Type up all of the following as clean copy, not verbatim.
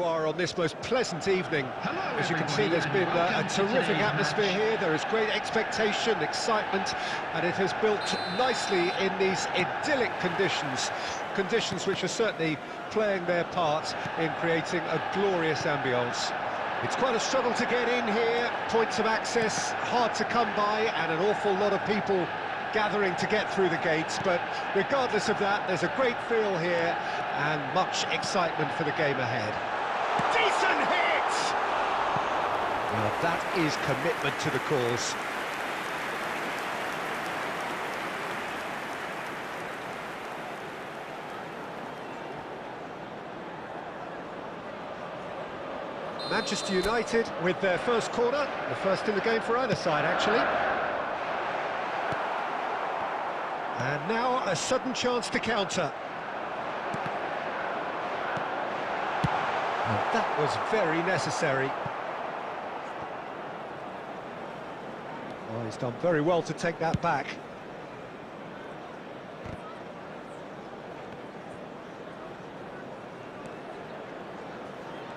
are on this most pleasant evening. As you can see, there's been a terrific atmosphere here. There is great expectation, excitement, and it has built nicely in these idyllic conditions. Conditions which are certainly playing their part in creating a glorious ambience. It's quite a struggle to get in here, points of access hard to come by, and an awful lot of people gathering to get through the gates, but regardless of that, there's a great feel here and much excitement for the game ahead. Decent hit! Well, that is commitment to the cause. Manchester United with their first corner, the first in the game for either side, actually. And now a sudden chance to counter. And that was very necessary. Oh, he's done very well to take that back.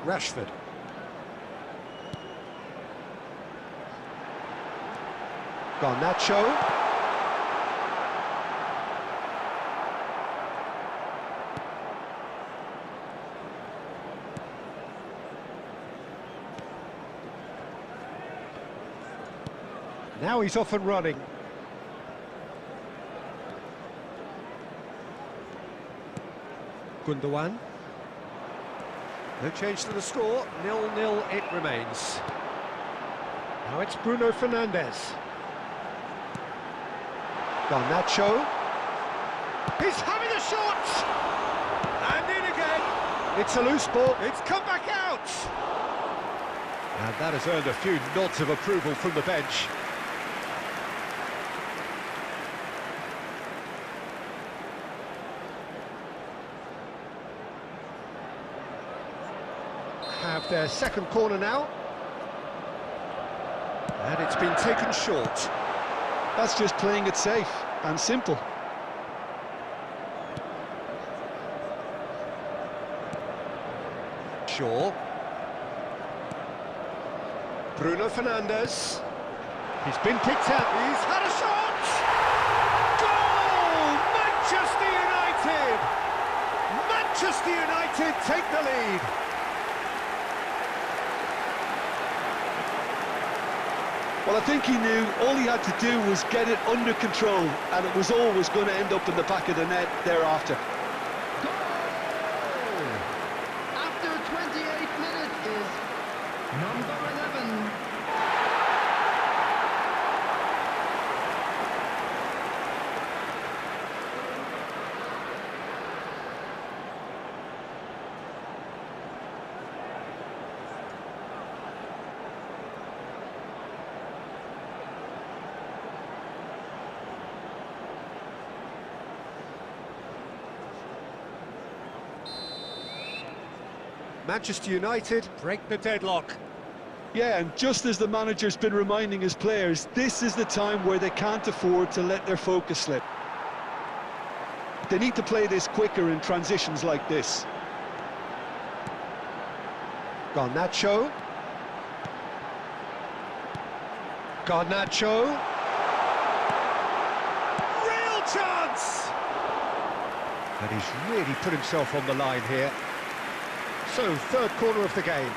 Rashford. Garnacho. Now he's off and running. Gundogan. No change to the score, 0-0 it remains. Now it's Bruno Fernandes. Garnacho. He's having a shot! And in again. It's a loose ball. It's come back out! And that has earned a few nods of approval from the bench. Have their second corner now. And it's been taken short. That's just playing it safe and simple. Shaw. Bruno Fernandes. He's been picked out. He's had a shot! Goal! Manchester United! Manchester United take the lead. Well, I think he knew all he had to do was get it under control, and it was always going to end up in the back of the net thereafter. Goal! After 28 minutes is number 11. Manchester United break the deadlock. Yeah, and just as the manager's been reminding his players, this is the time where they can't afford to let their focus slip. They need to play this quicker in transitions like this. Garnacho. Garnacho. Real chance! And he's really put himself on the line here. So, third corner of the game.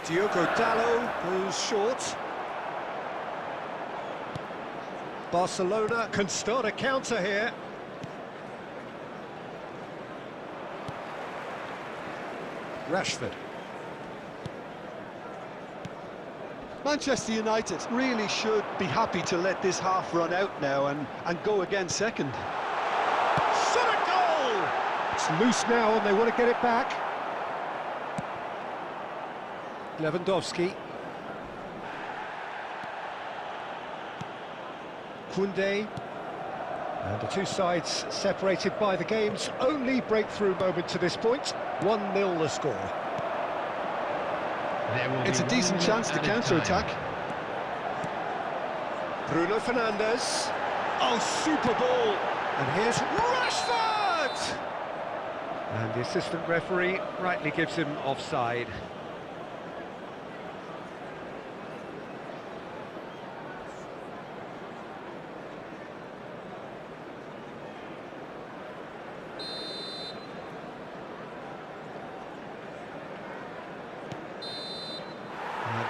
Diogo Dalot goes short. Barcelona can start a counter here. Rashford. Manchester United really should be happy to let this half run out now and go again second. Shot a goal! It's loose now and they want to get it back. Lewandowski. Koundé. And the two sides separated by the game's only breakthrough moment to this point. 1-0 the score. It's a decent chance to counter-attack. Bruno Fernandes. Oh, super ball! And here's Rashford! And the assistant referee rightly gives him offside.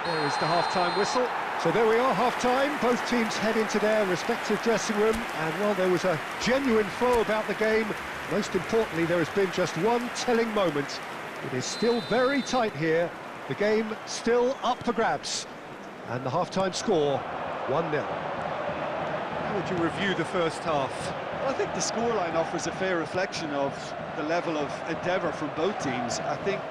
There is the half-time whistle. So there we are, half-time. Both teams head into their respective dressing room, and while there was a genuine flow about the game, most importantly, there has been just one telling moment. It is still very tight here. The game still up for grabs. And the half-time score, 1-0. How would you review the first half? Well, I think the scoreline offers a fair reflection of the level of endeavour from both teams. I think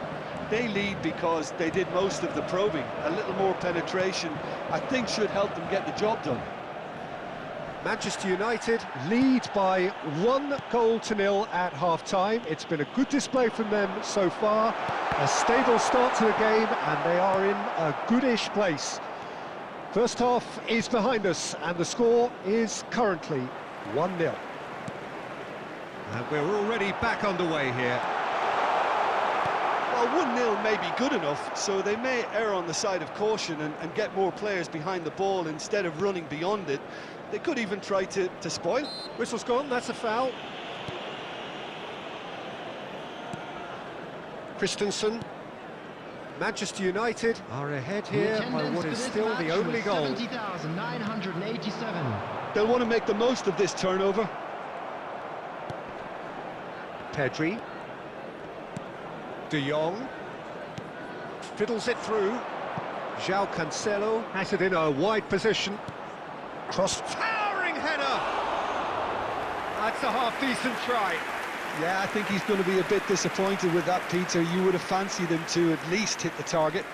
they lead because they did most of the probing. A little more penetration, I think, should help them get the job done. Manchester United lead by 1-0 at half-time. It's been a good display from them so far. A stable start to the game, and they are in a goodish place. First half is behind us, and the score is currently 1-0. And we're already back underway here. Well, 1-0 may be good enough, so they may err on the side of caution and get more players behind the ball instead of running beyond it. They could even try to spoil. Whistle's gone, that's a foul. Christensen. Manchester United are ahead here by what is still the only goal. 70,987. They'll want to make the most of this turnover. Pedri. De Jong fiddles it through. João Cancelo has it in a wide position. Cross, towering header. That's a half-decent try. Yeah, I think he's going to be a bit disappointed with that, Peter. You would have fancied him to at least hit the target.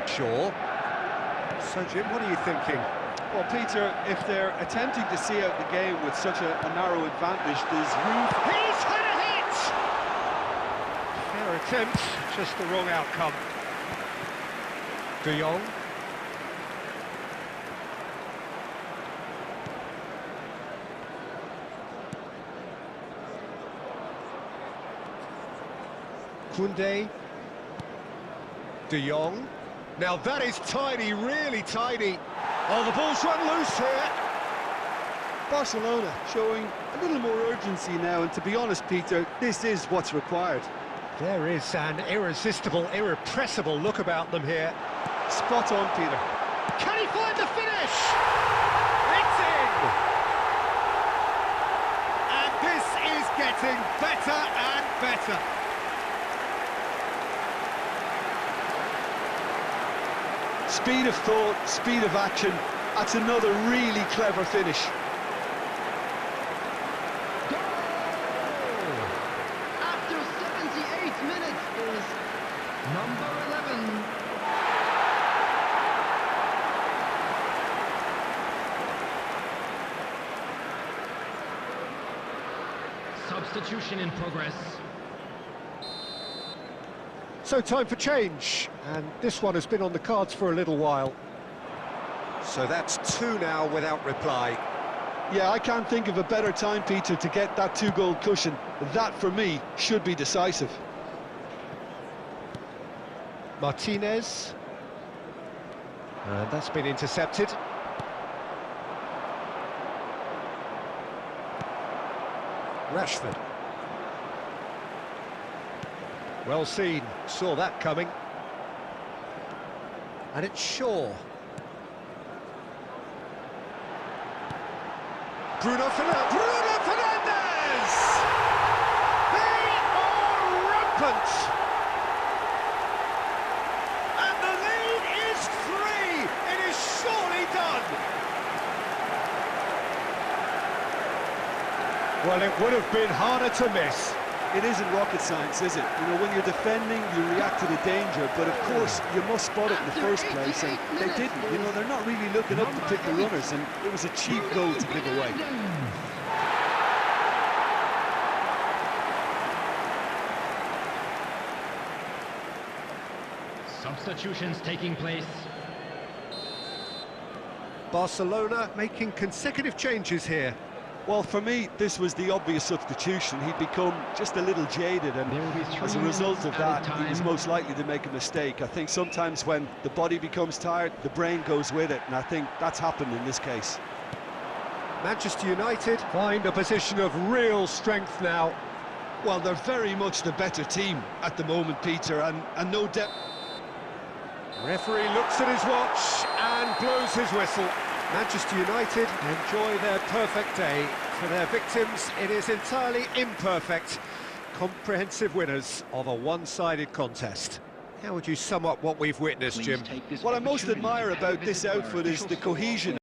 Sure. So, Jim, what are you thinking? Well, Peter, if they're attempting to see out the game with such a narrow advantage, there's room for... He's had a hit! Fair attempt, just the wrong outcome. De Jong. Koundé. De Jong. Now that is tidy, really tidy. Oh, the ball's run loose here. Barcelona showing a little more urgency now, and to be honest, Peter, this is what's required. There is an irresistible, irrepressible look about them here. Spot on, Peter. Can he find the finish? It's in! And this is getting better and better. Speed of thought, speed of action. That's another really clever finish. Goal! After 78 minutes is number 11. Substitution in progress. So time for change, and this one has been on the cards for a little while. So that's two now without reply. Yeah, I can't think of a better time, Peter, to get that two-goal cushion. That, for me, should be decisive. Martinez. And that's been intercepted. Rashford. Well seen, saw that coming. And it's Shaw. Bruno Fernandes! They are rampant! And the lead is 3! It is surely done! Well, it would have been harder to miss. It isn't rocket science, is it? You know, when you're defending, you react to the danger, but of course, you must spot it in the first place, and they didn't. You know, they're not really looking up to pick the runners, and it was a cheap goal to give away. substitutions taking place. Barcelona making consecutive changes here. Well, for me, this was the obvious substitution. He'd become just a little jaded, and There will be 3 as a result of minutes added that, he was time. most likely to make a mistake. I think sometimes when the body becomes tired, the brain goes with it, and I think that's happened in this case. Manchester United find a position of real strength now. Well, they're very much the better team at the moment, Peter, and no depth. Referee looks at his watch and blows his whistle. Manchester United enjoy their perfect day. For their victims, it is entirely imperfect. Comprehensive winners of a one-sided contest. How would you sum up what we've witnessed, Jim? What I most admire about this outfit is the cohesion.